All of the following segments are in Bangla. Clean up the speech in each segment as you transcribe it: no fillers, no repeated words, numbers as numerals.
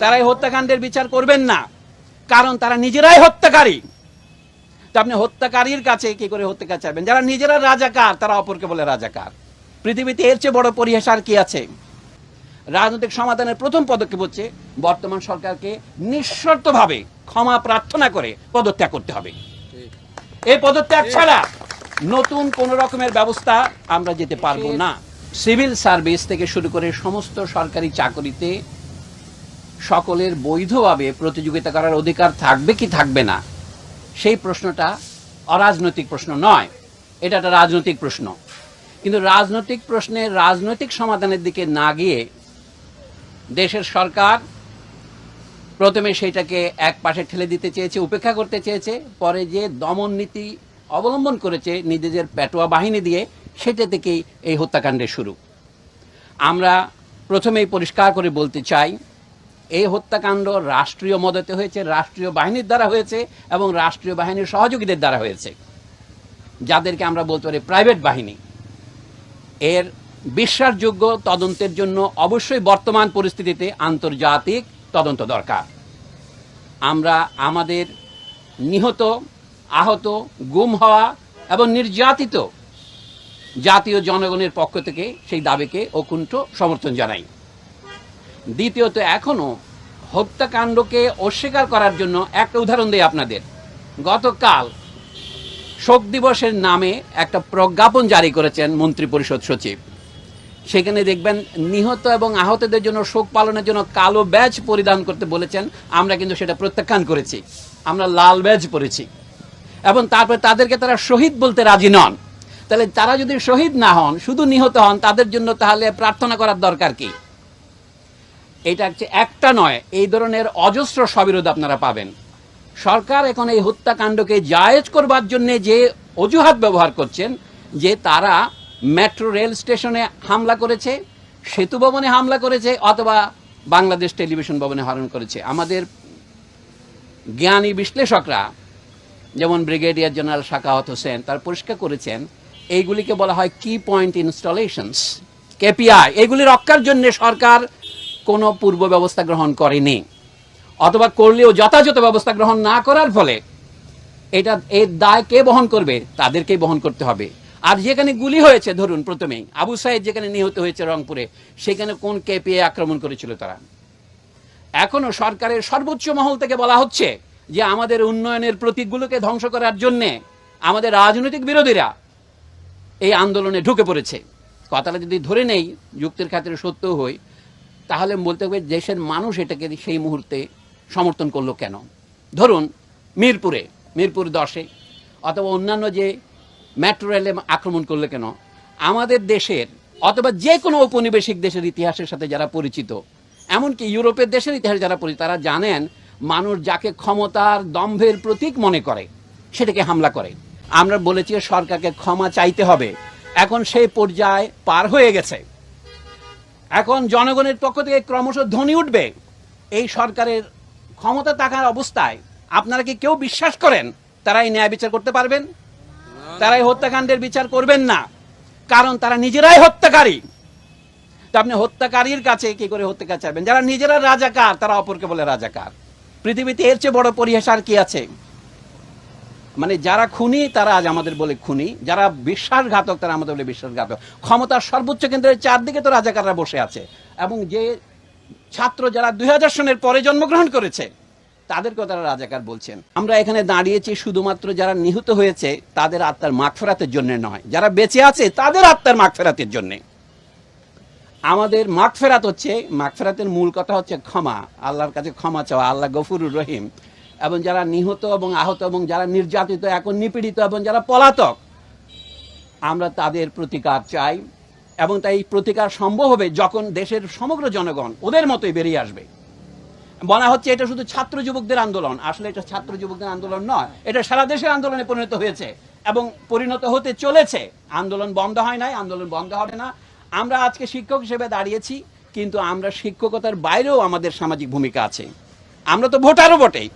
তারা এই হত্যাকাণ্ডের বিচার করবেন না, কারণ তারা নিজেরাই হত্যাকারী। তো আপনি হত্যাকারীর কাছে কি করে হত্যাকার চাইবেন? যারা নিজেরা রাজাকার তারা অপরকে বলে রাজাকার। পৃথিবীতে এর চেয়ে বড় পরিহাস আর কি আছে? রাজনৈতিক সমাধানের প্রথম পদক্ষেপ হচ্ছে বর্তমান সরকারকে নিঃশর্তভাবে ক্ষমা প্রার্থনা করে পদত্যাগ করতে হবে। এই পদত্যাগ ছাড়া নতুন কোন রকমের ব্যবস্থা আমরা যেতে পারবো না। সিভিল সার্ভিস থেকে শুরু করে সমস্ত সরকারি চাকরিতে সকলের বৈধভাবে প্রতিযোগিতা করার অধিকার থাকবে কি থাকবে না, সেই প্রশ্নটা অরাজনৈতিক প্রশ্ন নয়, এটা একটা রাজনৈতিক প্রশ্ন। কিন্তু রাজনৈতিক প্রশ্নের রাজনৈতিক সমাধানের দিকে না গিয়ে দেশের সরকার প্রথমে সেইটাকে এক পাশে ঠেলে দিতে চেয়েছে, উপেক্ষা করতে চেয়েছে, পরে যে দমন নীতি অবলম্বন করেছে নিজেদের পেটোয়া বাহিনী দিয়ে, সেটা থেকেই এই হত্যাকাণ্ডের শুরু। আমরা প্রথমেই পরিষ্কার করে বলতে চাই, এই হত্যাকাণ্ড রাষ্ট্রীয় মদতে হয়েছে, রাষ্ট্রীয় বাহিনীর দ্বারা হয়েছে এবং রাষ্ট্রীয় বাহিনীর সহযোগীদের দ্বারা হয়েছে, যাদেরকে আমরা বলতে পারি প্রাইভেট বাহিনী। এর বিশ্বাসযোগ্য তদন্তের জন্য অবশ্যই বর্তমান পরিস্থিতিতে আন্তর্জাতিক তদন্ত দরকার। আমরা আমাদের নিহত, আহত, গুম হওয়া এবং নির্যাতিত জাতীয় জনগণের পক্ষ থেকে সেই দাবিকে অকুণ্ঠ সমর্থন জানাই। দ্বিতীয়ত, এখনো হত্যাকাণ্ডকে অস্বীকার করার জন্য একটা উদাহরণ দেই আপনাদের। গতকাল শোক দিবসের নামে একটা প্রজ্ঞাপন জারি করেছেন মন্ত্রিপরিষদ সচিব। সেখানে দেখবেন নিহত এবং আহতদের জন্য শোক পালনের জন্য কালো ব্যাজ পরিধান করতে বলেছেন। আমরা কিন্তু সেটা প্রত্যাখ্যান করেছি, আমরা লাল ব্যাজ পরেছি। এবং তারপর তাদেরকে তারা শহীদ বলতে রাজি নন। তাহলে তারা যদি শহীদ না হন, শুধু নিহত হন, তাদের জন্য তাহলে প্রার্থনা করার দরকার কি? এটা হচ্ছে একটা নয়, এই ধরনের অজস্র সবিরোধ আপনারা পাবেন। সরকার এখন এই হত্যাকাণ্ডকে জায়েজ করবার জন্য যে অজুহাত ব্যবহার করছেন, যে তারা মেট্রো রেল স্টেশনে হামলা করেছে, সেতু ভবনে হামলা করেছে, অথবা বাংলাদেশ টেলিভিশন ভবনে হরণ করেছে। আমাদের জ্ঞানী বিশ্লেষকরা, যেমন ব্রিগেডিয়ার জেনারেল শাকাওয়াত হোসেন, তার পরিষ্কার করেছেন এইগুলিকে বলা হয় কি পয়েন্ট ইনস্টলেশনস, কেপিআই। এগুলি রক্ষার জন্য সরকার কোনো পূর্ব ব্যবস্থা গ্রহণ করেনি, অথবা করলেও যথাযথ ব্যবস্থা গ্রহণ না করার ফলে এটা এর দায় কে বহন করবে? তাদেরকেই বহন করতে হবে। আর যেখানে গুলি হয়েছে, ধরুন প্রথমেই আবু সাইদ যেখানে নিহত হয়েছে রংপুরে, সেখানে কোন কেপিআই আক্রমণ করেছিল তারা? এখনো সরকারের সর্বোচ্চ মহল থেকে বলা হচ্ছে যে আমাদের উন্নয়নের প্রতীকগুলোকে ধ্বংস করার জন্যে আমাদের রাজনৈতিক বিরোধীরা এই আন্দোলনে ঢুকে পড়েছে। কথাটা যদি ধরে নেই, যুক্তির খাতিরে সত্য হই, তাহলে বলতে হবে দেশের মানুষ এটাকে সেই মুহূর্তে সমর্থন করলো কেন? ধরুন মিরপুর 10-এ অথবা অন্যান্য যে মেট্রো রেলে আক্রমণ করলো কেন? আমাদের দেশের অথবা যে কোনো ঔপনিবেশিক দেশের ইতিহাসের সাথে যারা পরিচিত, এমনকি ইউরোপের দেশের ইতিহাস যারা পরিচিত, তারা জানেন মানুষ যাকে ক্ষমতার দম্ভের প্রতীক মনে করে সেটাকে হামলা করে। আমরা বলেছি সরকারকে ক্ষমা চাইতে হবে। এখন সেই পর্যায়ে পার হয়ে গেছে। এখন জনগণের পক্ষ থেকে ক্রমশ ধ্বনি উঠবে, এই সরকারের ক্ষমতা থাকার অবস্থায় আপনারা কি কেউ বিশ্বাস করেন তারা এই ন্যায় বিচার করতে পারবেন? তারা এই হত্যাকাণ্ডের বিচার করবেন না, কারণ তারা নিজেরাই হত্যাকারী। তো আপনি হত্যাকারীর কাছে কি করে হত্যাকার চাইবেন? যারা নিজেরা রাজাকার তারা অপরকে বলে রাজাকার। পৃথিবীতে এর চেয়ে বড় পরিহাস আর কি আছে? মানে যারা খুনি তারা আজ আমাদের বলে খুনি, যারা বিশ্বাসঘাতক তারা আমাদের বলে বিশ্বাসঘাতক। ক্ষমতার সর্বোচ্চ কেন্দ্রের চারদিকে তো রাজাকাররা বসে আছে। এবং যে ছাত্র যারা 2000 সনের পরে জন্মগ্রহণ করেছে তাদেরকেও তারা রাজাকার বলছেন। আমরা এখানে দাঁড়িয়েছি শুধুমাত্র যারা নিহত হয়েছে তাদের আত্মার মাগফিরাতের জন্য নয়, যারা বেঁচে আছে তাদের আত্মার মাগফিরাতের জন্য। আমাদের মাগফিরাত হচ্ছে, মাগফিরাতের মূল কথা হচ্ছে ক্ষমা, আল্লাহর কাছে ক্ষমা চাওয়া। আল্লাহ গফুরুর রহিম। এবং যারা নিহত এবং আহত এবং যারা নির্যাতিত, এখন নিপীড়িত এবং যারা পলাতক, আমরা তাদের প্রতিকার চাই। এবং তাই প্রতিকার সম্ভব হবে যখন দেশের সমগ্র জনগণ ওদের মতোই বেরিয়ে আসবে। বলা হচ্ছে এটা শুধু ছাত্র যুবকদের আন্দোলন, আসলে এটা ছাত্র যুবকদের আন্দোলন নয়, এটা সারা দেশের আন্দোলনে পরিণত হয়েছে এবং পরিণত হতে চলেছে। আন্দোলন বন্ধ হয় নাই, আন্দোলন বন্ধ হবে না। আমরা আজকে শিক্ষক হিসেবে দাঁড়িয়েছি, কিন্তু আমরা শিক্ষকতার বাইরেও আমাদের সামাজিক ভূমিকা আছে। আমরা তো ভোটারও বটেই।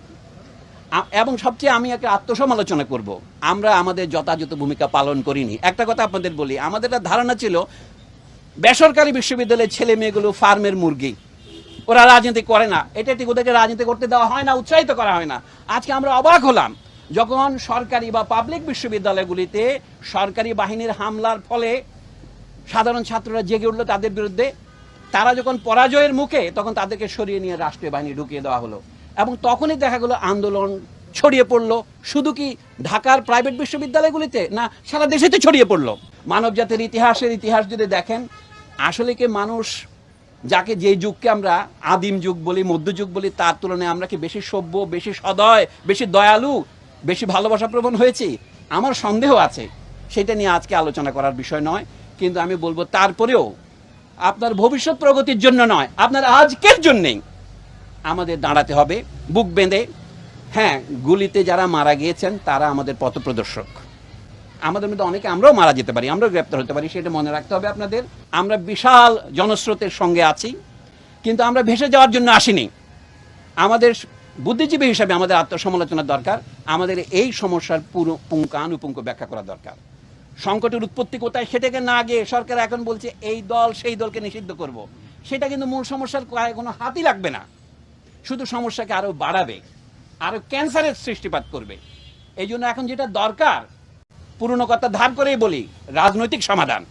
এবং সবচেয়ে আমি একটা আত্মসমালোচনা করব, আমরা আমাদের যথাযথ ভূমিকা পালন করিনি। একটা কথা আপনাদের বলি, আমাদের ধারণা ছিল বেসরকারি বিশ্ববিদ্যালয়ের ছেলে মেয়েগুলো ফার্মের মুরগি, ওরা রাজনীতি করে না, এটা ঠিক ওদেরকে রাজনীতি করতে দেওয়া হয় না, উৎসাহিত করা হয় না। আজকে আমরা অবাক হলাম যখন সরকারি বা পাবলিক বিশ্ববিদ্যালয়গুলিতে সরকারি বাহিনীর হামলার ফলে সাধারণ ছাত্ররা জেগে উঠলো তাদের বিরুদ্ধে। তারা যখন পরাজয়ের মুখে, তখন তাদেরকে সরিয়ে নিয়ে রাষ্ট্রীয় বাহিনী ঢুকিয়ে দেওয়া হলো, এবং তখনই দেখা গেল আন্দোলন ছড়িয়ে পড়লো। শুধু কি ঢাকার প্রাইভেট বিশ্ববিদ্যালয়গুলিতে না, সারা দেশেতে ছড়িয়ে পড়লো। মানব জাতির ইতিহাস যদি দেখেন, আসলে কি মানুষ যাকে যে যুগকে আমরা আদিম যুগ বলি, মধ্যযুগ বলি, তার তুলনায় আমরা কি বেশি সভ্য, বেশি সদয়, বেশি দয়ালু, বেশি ভালোবাসা প্রবণ হয়েছি? আমার সন্দেহ আছে। সেটা নিয়ে আজকে আলোচনা করার বিষয় নয়, কিন্তু আমি বলবো তারপরেও আপনার ভবিষ্যৎ প্রগতির জন্য নয়, আপনার আজকের জন্যেই আমাদের দাঁড়াতে হবে বুক বেঁধে। হ্যাঁ, গুলিতে যারা মারা গিয়েছেন তারা আমাদের পথপ্রদর্শক। আমাদের মধ্যে অনেকে আমরাও মারা যেতে পারি, আমরাও গ্রেপ্তার হতে পারি, সেটা মনে রাখতে হবে আপনাদের। আমরা বিশাল জনস্রোতের সঙ্গে আছি, কিন্তু আমরা ভেসে যাওয়ার জন্য আসিনি। আমাদের বুদ্ধিজীবী হিসাবে আমাদের আত্মসমালোচনার দরকার। আমাদের এই সমস্যার পুরো পুঙ্খানুপুঙ্খ ব্যাখ্যা করা দরকার। সংকটের উৎপত্তি কোথায় সেটাকে না গিয়ে সরকার এখন বলছে এই দল সেই দলকে নিষিদ্ধ করব। সেটা কিন্তু মূল সমস্যার কোনো হাতই লাগবে না, শুধু সমস্যাকে আরো বাড়াবে, আরো ক্যান্সারের সৃষ্টিপাত করবে। এই জন্য এখন যেটা দরকার, পুরনো কথা ধার করেই বলি, রাজনৈতিক সমাধান।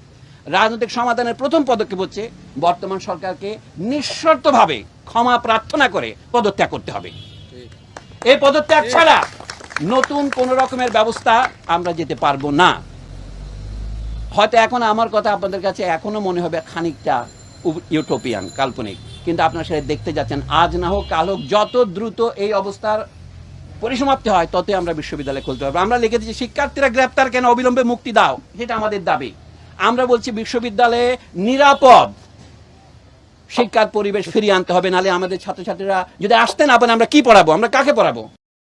রাজনৈতিক সমাধানের প্রথম পদক্ষেপ হচ্ছে বর্তমান সরকারকে নিঃশর্তভাবে ক্ষমা প্রার্থনা করে পদত্যাগ করতে হবে। এই পদত্যাগ ছাড়া নতুন কোন রকমের ব্যবস্থা আমরা যেতে পারবো না। হয়তো এখন আমার কথা আপনাদের কাছে এখনো মনে হবে খানিকটা ইউটোপিয়ান, কাল্পনিক, কিন্তু আপনারা সেটা দেখতে যাচ্ছেন। আজ না হোক কাল হোক, যত দ্রুত এই অবস্থার পরিসমাপ্তি হয় ততই আমরা বিশ্ববিদ্যালয় খুলতে পারবো। আমরা লিখে দিচ্ছি শিক্ষার্থীরা গ্রেপ্তার কেন, অবিলম্বে মুক্তি দাও, সেটা আমাদের দাবি। আমরা বলছি বিশ্ববিদ্যালয়ে নিরাপদ শিক্ষার পরিবেশ ফিরিয়ে আনতে হবে, নাহলে আমাদের ছাত্রছাত্রীরা যদি আসতে না পারে আমরা কি পড়াবো, আমরা কাকে পড়াবো?